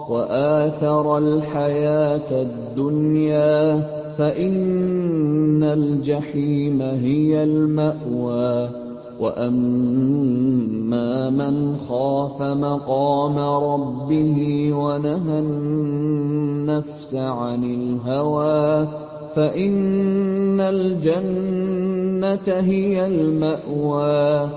وآثر الحياة الدنيا فإن الجحيم هي المأوى وأما من خاف مقام ربه ونهى النفس عن الهوى فإن الجنة هي المأوى.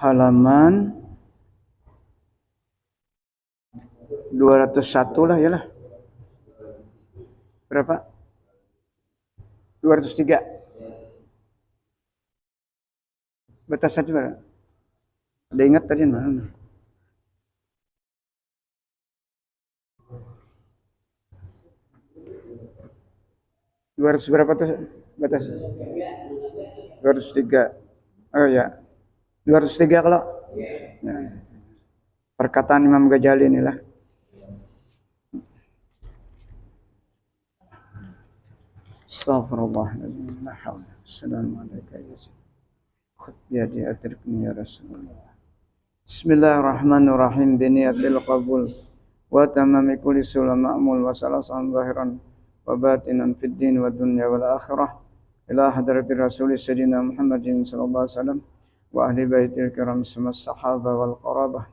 Halaman 201 lah ya lah. Berapa? 203. Batas saja berapa? Ada ingat tadi mana? Berapa tuh batas? 203. Oh ya. 203 kalau. Ya. Perkataan Imam Ghazali inilah. Astaghfirullahaladzim. La haula. Assalamualaikum ya Rasulullah. Khud biyadi adrikni ya Rasulullah. Bismillahirrahmanirrahim. Biniyatil qabul wa tamami kulli sulam ma'mul wa salasan zahiran wa batinan fid din wa dunya wal akhirah ila hadratir rasul sayyidina Muhammadin sallallahu alaihi wasallam wa ahli baitil kiram semas sahaba wal qarabah.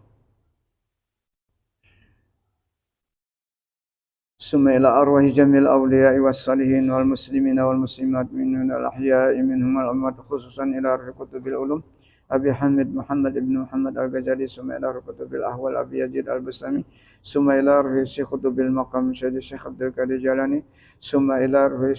Summa ila arwahi jamil awliya'i was salihin wal muslimina wal muslimat minhum al ahya'i minhum al amwat khususan ila arhi kutubil ulum Abi Hamid Muhammad ibn Muhammad al-Ghazali summa ila arhi kutubil ahwal Abi Yazid al-Bustami summa ila arhi syekh kutubil maqam Syekh Abdul Qadir Jalani summa ila arhi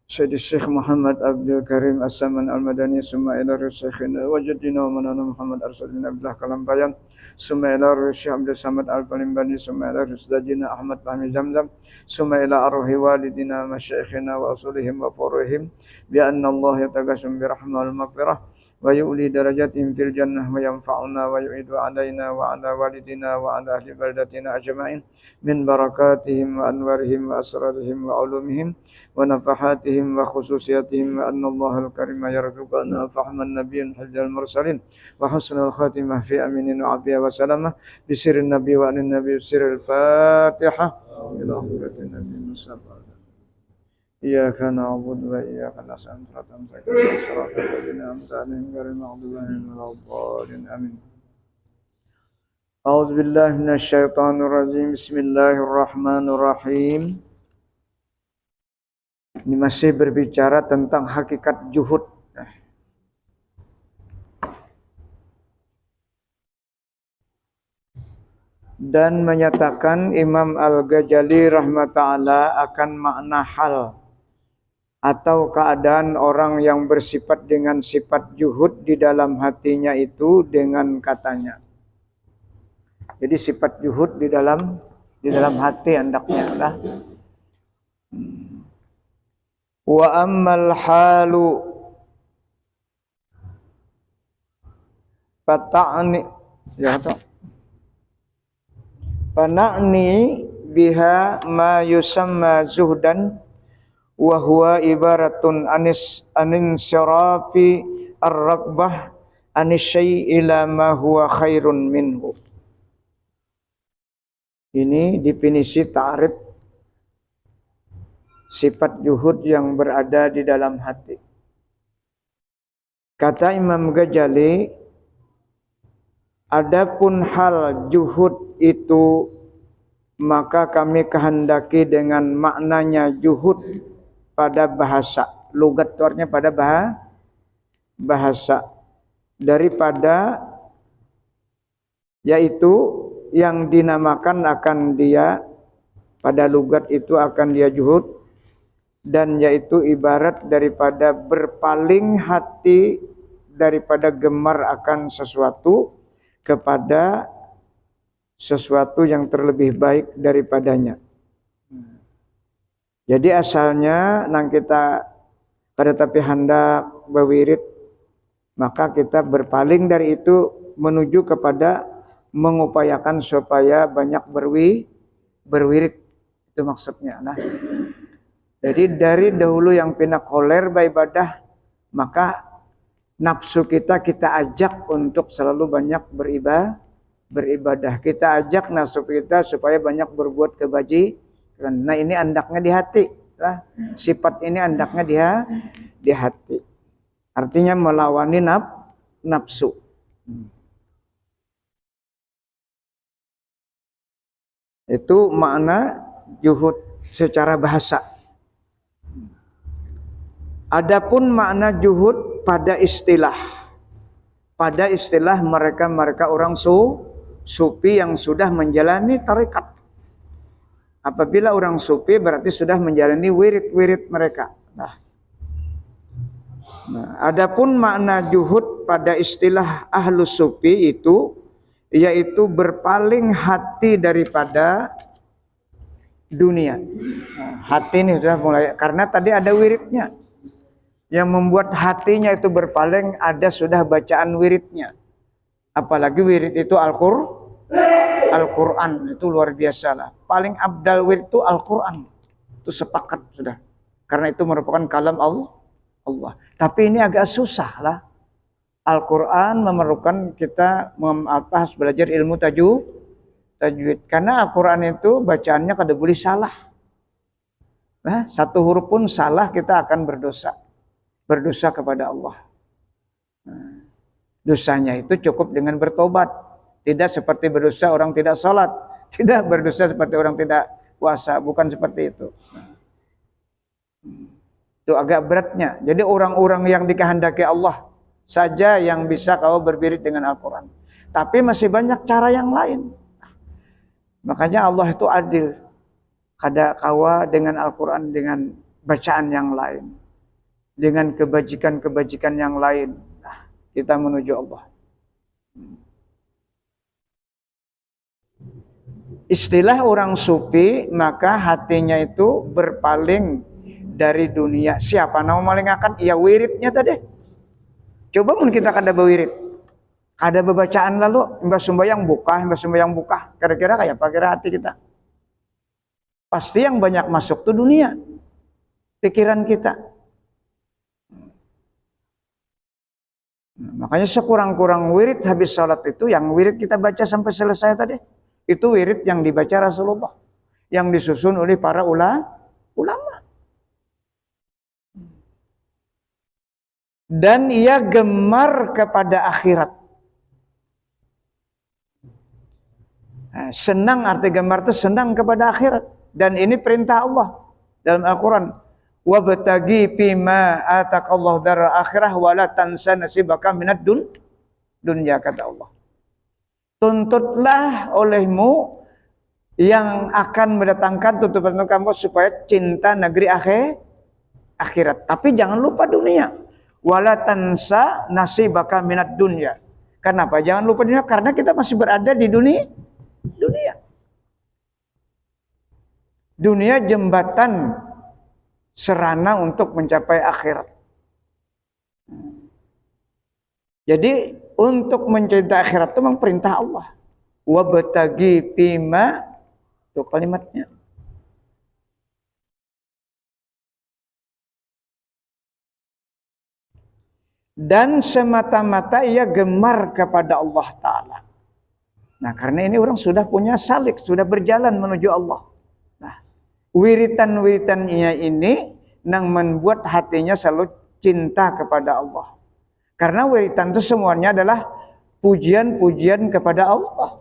Syekh Muhammad Abdul Karim As-Saman Al-Madani summa ila arhi Syekhina wa jaddina wa manana Muhammad Arsalina Abdullah Kalam Bayan summa ila arhi Syekh Abdul Samad Al-Palimbani summa ila arhi Sudajina Ahmad Fahmi Zamzam summa ila arhi walidina masyaikhina wa asulihim wa furuhim bi anna Allah yatagasum bi rahmah wal maghfirah wa yu'li darajatihim fil jannah wa yanfa'una wa yu'idu alaina wa ala walidina wa ala ahli baldatina ajma'in min barakatihim wa anwarihim wa asrarihim wa ulumihim wa nafahatihim wa khususiyatihim wa anna Allah al-karima yarzuqana fahman nabiyyin hajjal mursalin wa husnul khatimah fi aminin wa afiyah wa salamah bi sirrin nabi wa anin nabi sirril fatihah ila hadratin nabi mustafa Iyyaka na'budu wa iyyaka nasta'in shiratal ladzina an'amta 'alaihim ghairil maghdubi 'alaihim waladdallin amin. A'udzu billahi minasyaitonir rajim. Bismillahirrahmanirrahim. Ini masih berbicara tentang hakikat juhud. Dan menyatakan Imam Al-Ghazali rahmatullah akan makna hal atau keadaan orang yang bersifat dengan sifat juhud di dalam hatinya itu dengan katanya. Jadi sifat juhud di dalam hati hendaknya lah. Wa ammal halu fata'ni ya toh. Pana'ni biha ma yusamma zuhdan wa huwa ibaratun anin syarafi ar-ragbah anis syai' ila ma huwa khairun minhu. Ini definisi ta'rif sifat juhud yang berada di dalam hati. Kata Imam Ghazali, Adapun hal juhud itu, maka kami kehendaki dengan maknanya juhud pada bahasa, lugat tuarnya pada bahasa, daripada yaitu yang dinamakan akan dia pada lugat itu akan dia juhud, dan yaitu ibarat daripada berpaling hati daripada gemar akan sesuatu kepada sesuatu yang terlebih baik daripadanya. Jadi asalnya nang kita kada tapi hendak berwirid, maka kita berpaling dari itu menuju kepada mengupayakan supaya banyak berwirid. Itu maksudnya. Nah, jadi dari dahulu yang pina koler beribadah, maka nafsu kita ajak untuk selalu banyak beribadah. Kita ajak nafsu kita supaya banyak berbuat kebajikan. Nah, ini andaknya di hati. Lah, sifat ini andaknya di hati. Artinya melawani nafsu. Itu makna juhud secara bahasa. Adapun makna juhud pada istilah mereka orang sufi yang sudah menjalani tarekat. Apabila orang sufi berarti sudah menjalani wirid-wirid mereka. Nah, adapun makna juhud pada istilah ahlus sufi itu yaitu berpaling hati daripada dunia. Nah, hati ini sudah mulai, karena tadi ada wiridnya. Yang membuat hatinya itu berpaling ada sudah bacaan wiridnya. Apalagi wirid itu Al-Quran, itu luar biasa lah. Paling abdal wirid itu Al-Quran. Itu sepakat sudah. Karena itu merupakan kalam Allah. Tapi ini agak susah lah. Al-Quran memerlukan kita harus belajar ilmu tajwid. Karena Al-Quran itu bacaannya kada boleh salah. Nah, satu huruf pun salah kita akan berdosa kepada Allah. Nah, dosanya itu cukup dengan bertobat. Tidak seperti berdosa orang tidak sholat. Tidak berdosa seperti orang tidak puasa. Bukan seperti itu. Itu agak beratnya. Jadi orang-orang yang dikehendaki Allah saja yang bisa kau berbirit dengan Al-Quran. Tapi masih banyak cara yang lain. Makanya Allah itu adil. Kada kawa dengan Al-Quran dengan bacaan yang lain. Dengan kebajikan-kebajikan yang lain. Nah, kita menuju Allah. Istilah orang sufi, maka hatinya itu berpaling dari dunia. Siapa nama maling akan? Ya wiridnya tadi. Coba mun kita kada berwirid, kada bebacaan lalu, mbah sembahyang buka. Kira-kira kayak apa kira hati kita? Pasti yang banyak masuk tuh dunia, pikiran kita. Makanya sekurang-kurang wirid habis sholat itu, yang wirid kita baca sampai selesai tadi, itu wirid yang dibaca Rasulullah, yang disusun oleh para ulama. Dan ia gemar kepada akhirat. Nah, senang, arti gemar itu senang kepada akhirat. Dan ini perintah Allah dalam Al-Quran. Wabtagi fima ataqallahu daral akhirah wala tansa nasibaka minad dunya, kata Allah. Tuntutlah olehmu yang akan mendatangkan tuntutan kamu supaya cinta negeri akhirat. Tapi jangan lupa dunia. Wala tansa nasibaka minad dunya. Kenapa? Jangan lupa dunia, karena kita masih berada di dunia. Dunia jembatan sarana untuk mencapai akhirat. Jadi untuk mencintai akhirat itu memang perintah Allah. Wabtagi fima, itu kalimatnya. Dan semata-mata ia gemar kepada Allah Ta'ala. Nah, karena ini orang sudah punya salik, sudah berjalan menuju Allah. Nah, wiritan-wiritannya ini yang membuat hatinya selalu cinta kepada Allah. Karena wiritan itu semuanya adalah pujian-pujian kepada Allah.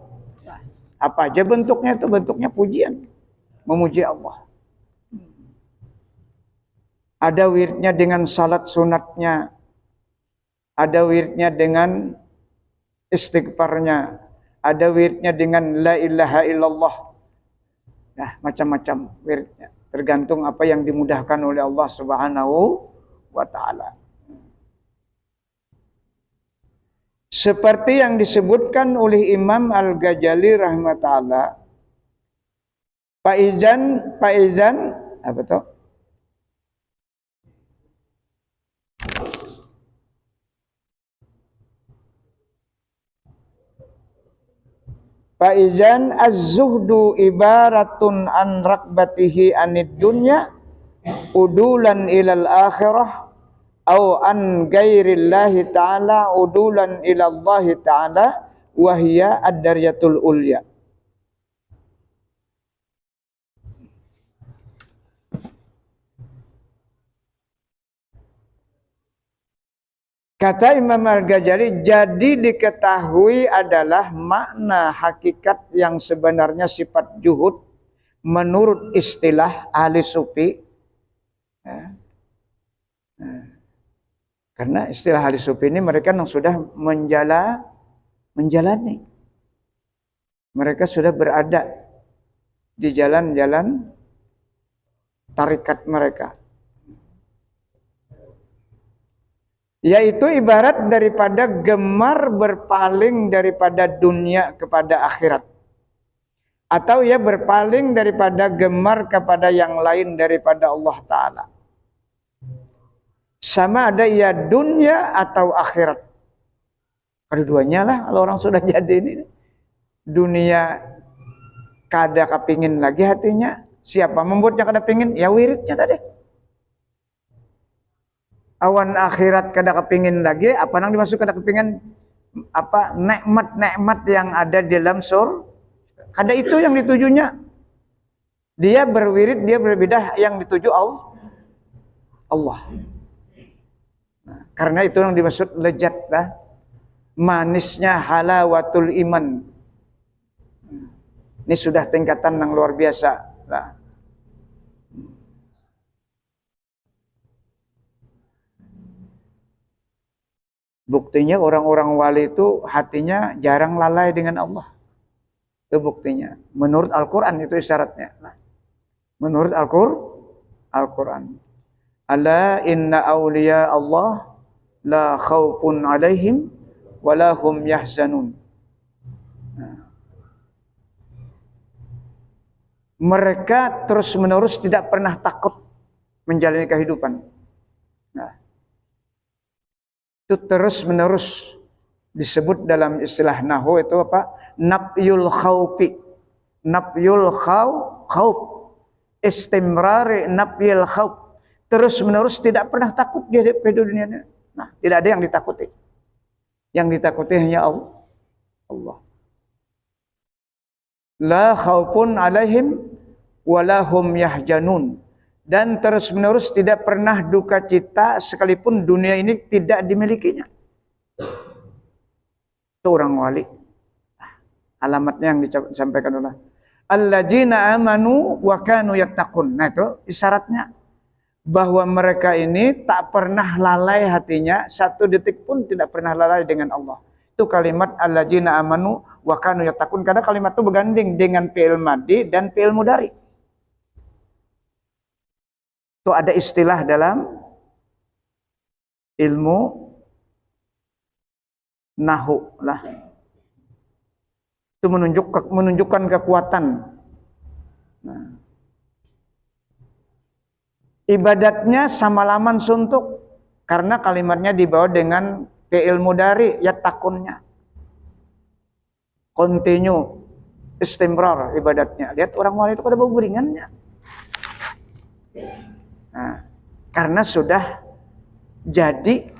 Apa aja bentuknya, itu bentuknya pujian, memuji Allah. Ada wiridnya dengan salat sunatnya, ada wiridnya dengan istighfarnya, ada wiridnya dengan la ilaha illallah. Nah, macam-macam wiridnya, tergantung apa yang dimudahkan oleh Allah Subhanahu wa taala. Seperti yang disebutkan oleh Imam Al-Ghazali rahmatullah, Faizan apa tuh? Faizan az-zuhdu ibaratun an rakbatihi anid dunya udulan ilal akhirah au an ghairillahi ta'ala udulan ilallahi ta'ala wahya ad-daryatul ulya. Kata Imam Al-Ghazali, jadi diketahui adalah makna hakikat yang sebenarnya sifat juhud menurut istilah ahli sufi. Karena istilah ahli sufi ini mereka yang sudah menjalani. Mereka sudah berada di jalan-jalan tarikat mereka. Yaitu ibarat daripada gemar berpaling daripada dunia kepada akhirat. Atau ia berpaling daripada gemar kepada yang lain daripada Allah Ta'ala. Sama ada ia dunia atau akhirat. Kedua-duanya lah kalau orang sudah jadi ini. Dunia kada kepingin lagi hatinya. Siapa membuatnya kada pingin? Ya wiridnya tadi. Awan akhirat kada kepingin lagi, apa nang dimaksud kada kepingin? Apa nikmat-nikmat yang ada di dalam surga? Kada itu yang ditujunya. Dia berwirid, dia berbidah yang dituju Allah. Nah, karena itu yang dimaksud lezat lah. Manisnya halawatul iman. Ini sudah tingkatan yang luar biasa lah. Buktinya orang-orang wali itu hatinya jarang lalai dengan Allah. Itu buktinya. Menurut Al-Quran itu isyaratnya. Menurut Al-Quran. Ala inna awliya Allah la khawfun alaihim walahum yahzanun. Mereka terus menerus tidak pernah takut menjalani kehidupan. Itu terus menerus disebut dalam istilah nahwu itu apa? Nafyul khaufi. Nafyul khauf. Istimrari nafyul khauf. Terus menerus tidak pernah takut di dunia ini. Nah, tidak ada yang ditakuti. Yang ditakuti hanya Allah. La khaufun alaihim walahum yahjanun. Dan terus menerus tidak pernah duka cita sekalipun dunia ini tidak dimilikinya. Itu orang wali. Alamatnya yang disampaikan oleh alladzina amanu wa kanu yattaqun. Nah itu isyaratnya bahwa mereka ini tak pernah lalai hatinya, satu detik pun tidak pernah lalai dengan Allah. Itu kalimat alladzina amanu wa kanu yattaqun, karena kalimat itu berganding dengan fi'il madhi dan fi'il mudhari. Itu ada istilah dalam ilmu nahwu lah. Itu menunjukkan kekuatan. Nah. Ibadatnya samalaman suntuk karena kalimatnya dibawa dengan fi'il mudhari yattakunnya. Continue, istimrar ibadatnya. Lihat orang wali itu kada bau beringannya. Nah, karena sudah jadi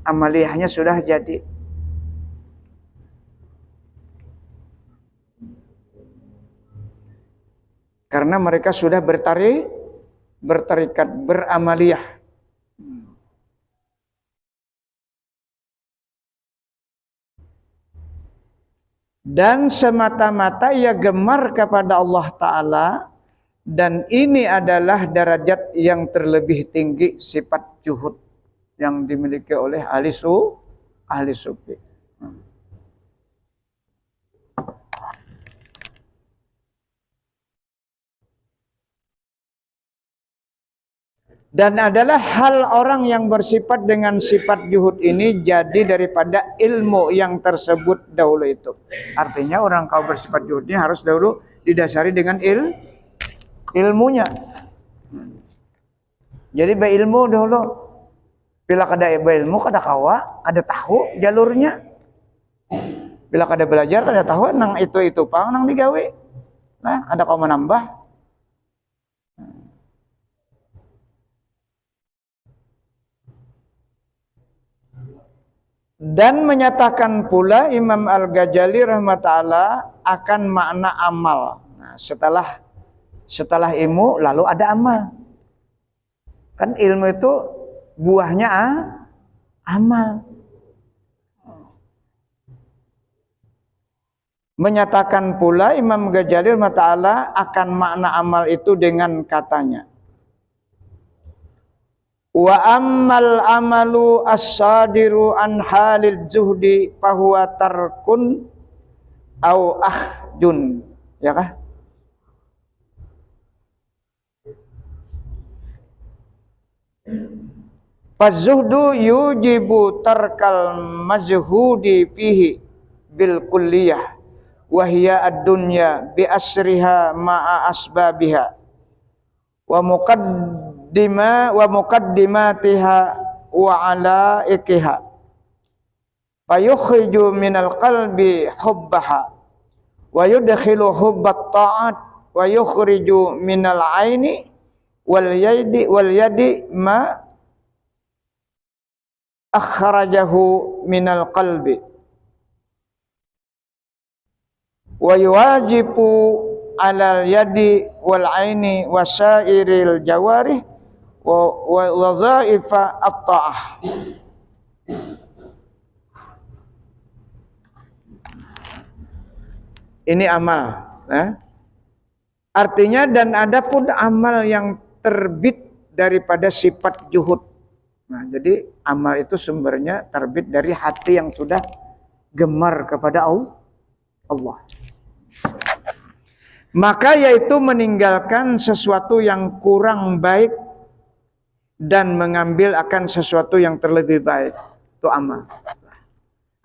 amaliyahnya sudah jadi. Karena mereka sudah bertarikat, beramaliyah. dan semata-mata ia gemar kepada Allah Ta'ala, dan ini adalah derajat yang terlebih tinggi sifat juhud yang dimiliki oleh ahli sufi. Dan adalah hal orang yang bersifat dengan sifat juhud ini jadi daripada ilmu yang tersebut dahulu itu. Artinya orang kau bersifat juhudnya harus dahulu didasari dengan ilmunya. Jadi berilmu dahulu. Bila kada berilmu kada kawa, kada tahu jalurnya. Bila kada belajar kada tahu nang itu pang nang digawe. Nah, ada kau menambah. Dan menyatakan pula Imam Al-Ghazali rahmatullah akan makna amal. Nah, setelah ilmu lalu ada amal. Kan ilmu itu buahnya amal. Menyatakan pula Imam Ghazali rahmatullah akan makna amal itu dengan katanya, wa ammal amalu as-sadiru an halil zuhdi fahuwa tarkun au ahdun, ya kah? Fazuhdu yujibu tarkal mazhudi fihi bil kulliyah wa hiya ad-dunya bi asriha ma'a asbabiha wa muqaddimatiha wa alaikiha fayukhriju minal qalbi hubbaha wa yudkhilu hubbat ta'at wa yukhriju minal aini wal yadi ma akhrajahu minal qalbi wa yuwajibu alal yadi wal aini wa sairil jawarih wa wazaifa at-ta'ah. Ini amal, artinya dan ada pun amal yang terbit daripada sifat juhud. Nah, jadi amal itu sumbernya terbit dari hati yang sudah gemar kepada Allah. Maka yaitu meninggalkan sesuatu yang kurang baik dan mengambil akan sesuatu yang terlebih baik. Itu amal.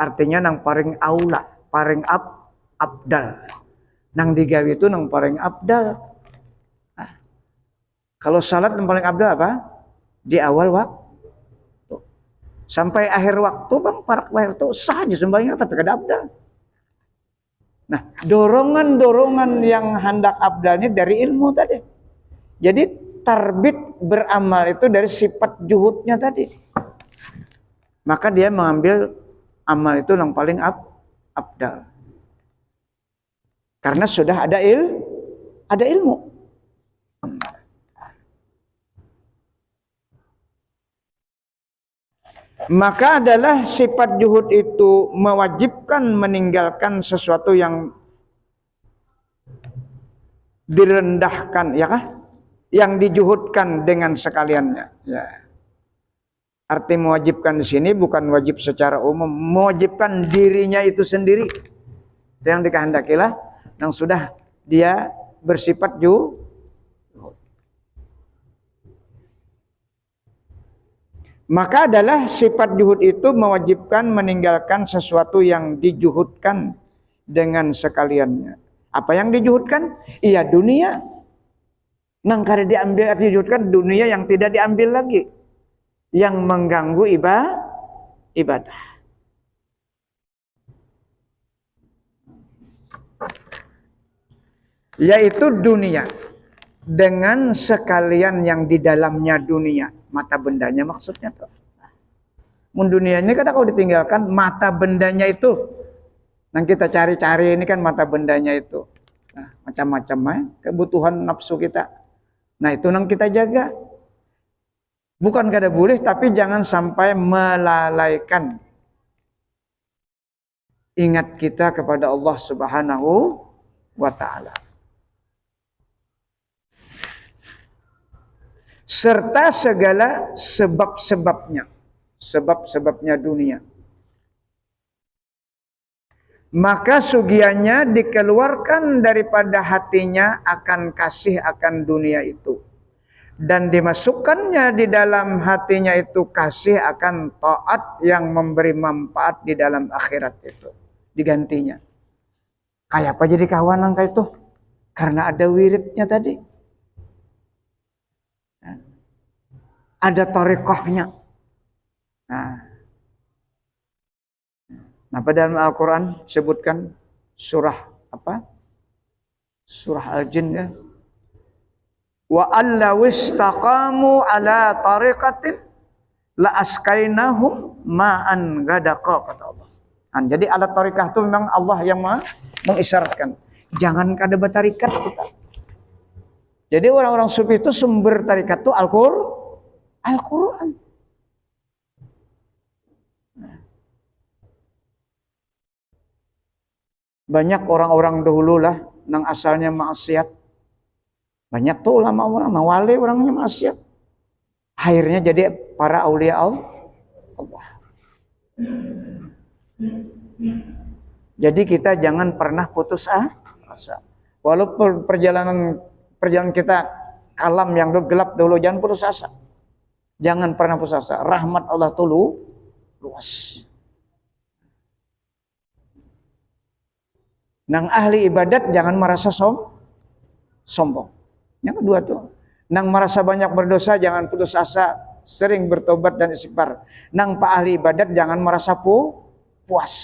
Artinya nang paling aula, paling abdal. Nang digawe itu nang paling abdal. Nah, kalau salat nang paling abdal apa? Di awal waktu. Sampai akhir waktu bang, parak lahir itu sah aja sembahyang tapi kada abdal. Nah, dorongan-dorongan yang hendak abdalnya dari ilmu tadi. Jadi tarbit beramal itu dari sifat juhudnya tadi. Maka dia mengambil amal itu yang paling abdal. Karena sudah ada ilmu. Maka adalah sifat juhud itu mewajibkan meninggalkan sesuatu yang direndahkan, ya kah? Yang dijuhudkan dengan sekaliannya. Ya. Arti mewajibkan di sini bukan wajib secara umum, mewajibkan dirinya itu sendiri. Itu yang dikehendakilah, yang sudah dia bersifat juhud. Maka adalah sifat juhud itu mewajibkan meninggalkan sesuatu yang dijuhudkan dengan sekaliannya. Apa yang dijuhudkan? Iya dunia. Nang kada diambil arti dijuhudkan dunia yang tidak diambil lagi. Yang mengganggu ibadah. Yaitu dunia. Dengan sekalian yang di dalamnya dunia. Mata bendanya maksudnya tuh. Mun dunia ini kan kalau ditinggalkan mata bendanya itu. Yang kita cari-cari ini kan mata bendanya itu. Nah, macam-macam kebutuhan nafsu kita. Nah, itu yang kita jaga. Bukan kada boleh tapi jangan sampai melalaikan ingat kita kepada Allah Subhanahu wa taala. Serta segala sebab-sebabnya, sebab-sebabnya dunia. Maka sugiannya dikeluarkan daripada hatinya akan kasih akan dunia itu. Dan dimasukkannya di dalam hatinya itu kasih akan taat yang memberi manfaat di dalam akhirat itu. Digantinya. Kayak apa jadi kawan angka itu? Karena ada wiridnya tadi. Ada thariqahnya. Nah, pada dalam Al-Quran sebutkan surah apa? Surah Al-Jin ya. Wa allaw istaqamu ala tariqatin la askainahum ma'an gadaqa, kata Allah. Jadi alat tariqah itu memang Allah yang mengisyaratkan. Jangan kada bertarikat kita. Jadi orang-orang sufi itu sumber tarikat itu Al-Quran. Banyak orang-orang dahulu lah nang asalnya maksiat. Banyak tuh ulama-ulama wali orangnya maksiat. Akhirnya jadi para aulia Allah. Jadi kita jangan pernah putus asa. Walaupun perjalanan kita kalam yang gelap dulu, jangan putus asa. Jangan pernah putus asa. Rahmat Allah tuh luas. Nang ahli ibadat jangan merasa sombong. Yang kedua tuh, nang merasa banyak berdosa jangan putus asa, sering bertobat dan istighfar. Nang pak ahli ibadat jangan merasa puas.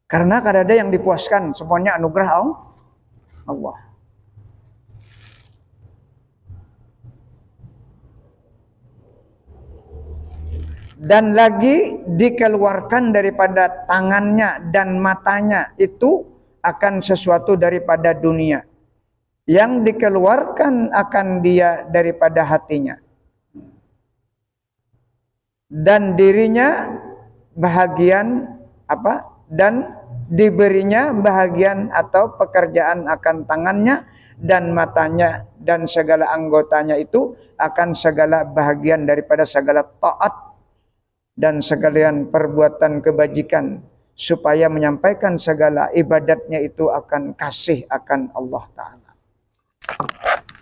Karena kada ada yang dipuaskan, semuanya anugerah Allah. Dan lagi dikeluarkan daripada tangannya dan matanya itu akan sesuatu daripada dunia. Yang dikeluarkan akan dia daripada hatinya. Dan dirinya bahagian apa? Dan diberinya bahagian atau pekerjaan akan tangannya dan matanya dan segala anggotanya itu akan segala bahagian daripada segala taat dan segalian perbuatan kebajikan supaya menyampaikan segala ibadatnya itu akan kasih akan Allah Ta'ala.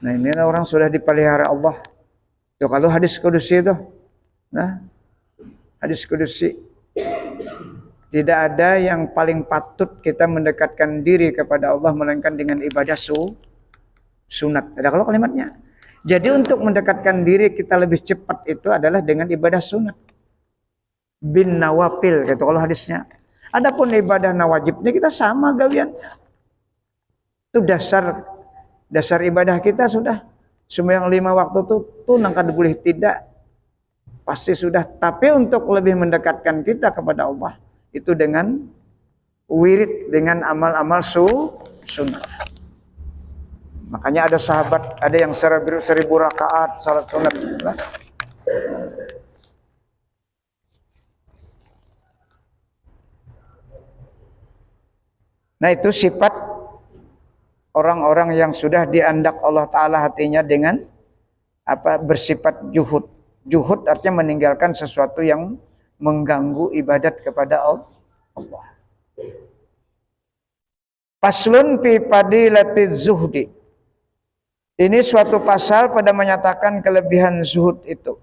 Nah, ini orang sudah dipelihara Allah. Tuh, kalau hadis kudusi itu, nah, hadis kudusi, tidak ada yang paling patut kita mendekatkan diri kepada Allah melainkan dengan ibadah sunat. Ada kalau kalimatnya. Jadi untuk mendekatkan diri kita lebih cepat itu adalah dengan ibadah sunat. Bin nawafil gitu kalau hadisnya. Adapun ibadah nawajib ini kita sama gawiannya. Itu dasar ibadah kita sudah. Sembahyang 5 waktu itu nangkad boleh tidak. Pasti sudah. Tapi untuk lebih mendekatkan kita kepada Allah itu dengan wirid, dengan amal-amal sunat. Makanya ada sahabat, ada yang 1000 rakaat salat sunat. Nah, itu sifat orang-orang yang sudah diandak Allah Ta'ala hatinya dengan apa? Bersifat juhud. Juhud artinya meninggalkan sesuatu yang mengganggu ibadat kepada Allah. Faslun fi fadilatiz zuhdi. Ini suatu pasal pada menyatakan kelebihan zuhud itu.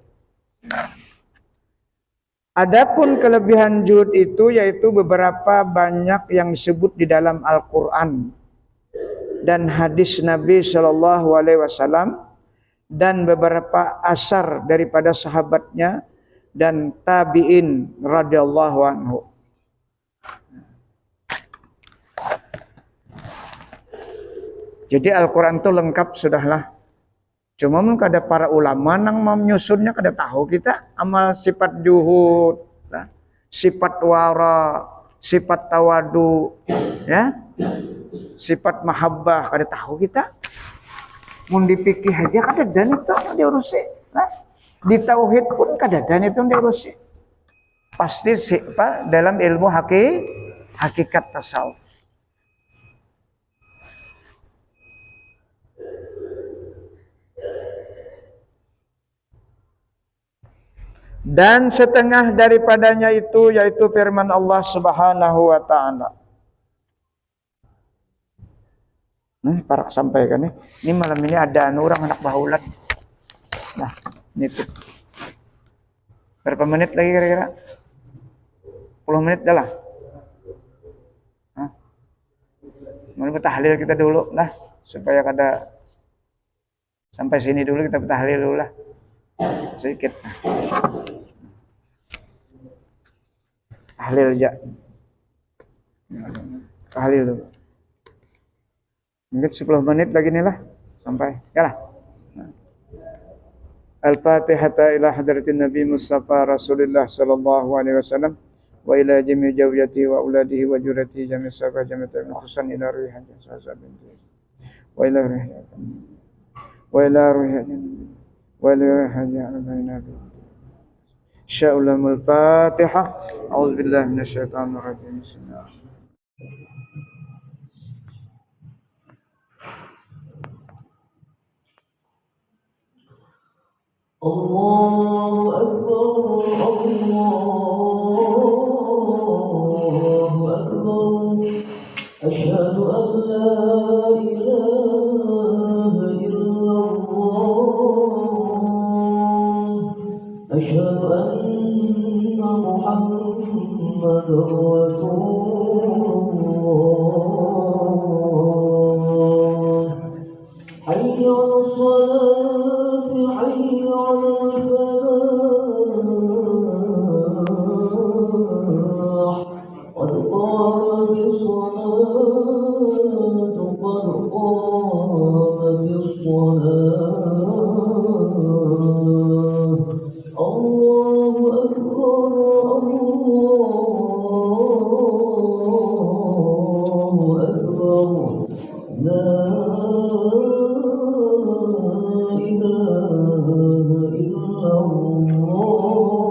Adapun kelebihan zuhud itu yaitu beberapa banyak yang disebut di dalam Al-Quran dan hadis Nabi SAW dan beberapa asar daripada sahabatnya dan tabi'in radhiyallahu anhu. Jadi Al-Quran itu lengkap sudahlah. Cuma mungkin ada para ulama yang menyusunnya kada tahu kita amal sifat juhud, sifat wara, sifat tawadu, ya, sifat mahabbah kada tahu kita. Mun dipikih aja kadadan itu diurusi. Nah, di tauhid pun kadadan itu diurusi. Pasti dalam ilmu hakikat tasawuf. Dan setengah daripadanya itu yaitu firman Allah Subhanahu wa taala. Nah, para sampaikan nih. Ini malam ini ada orang anak bahulan. Nah, nitip. Berapa menit lagi kira-kira? 10 menit dah lah. Mau tahlil kita dulu lah supaya kada sampai sini dulu kita tahlil dulu lah. Sedikit. Tahlil aja. Tahlil dulu. Mungkin 10 menit lagi nih lah sampai. Ya lah. Al-Fatihah ila hadratin Nabi Mustafa Rasulullah sallallahu alaihi wasallam wa ila jami' zawjati wa auladihi wa jurati jami' sahabat jami' tabi'in khususan ila ruhihan sahabat wa ila ruhihan wa ila ruhihan wa ila ruhihan nabi Sya'ulamul Fatihah. A'udzubillahi minasyaitonir rajim. Bismillah. Allahu Akbar, Allahu Akbar. Asyhadu an la ilaha illallah. Asyhadu anna Muhammadar Rasulullah. Hayya 'alas salati, hayya 'alal falah. Qad qamatis salatu, qad qamatis salah. Allahu Akbar, Allahu Akbar. La ilaha illallah.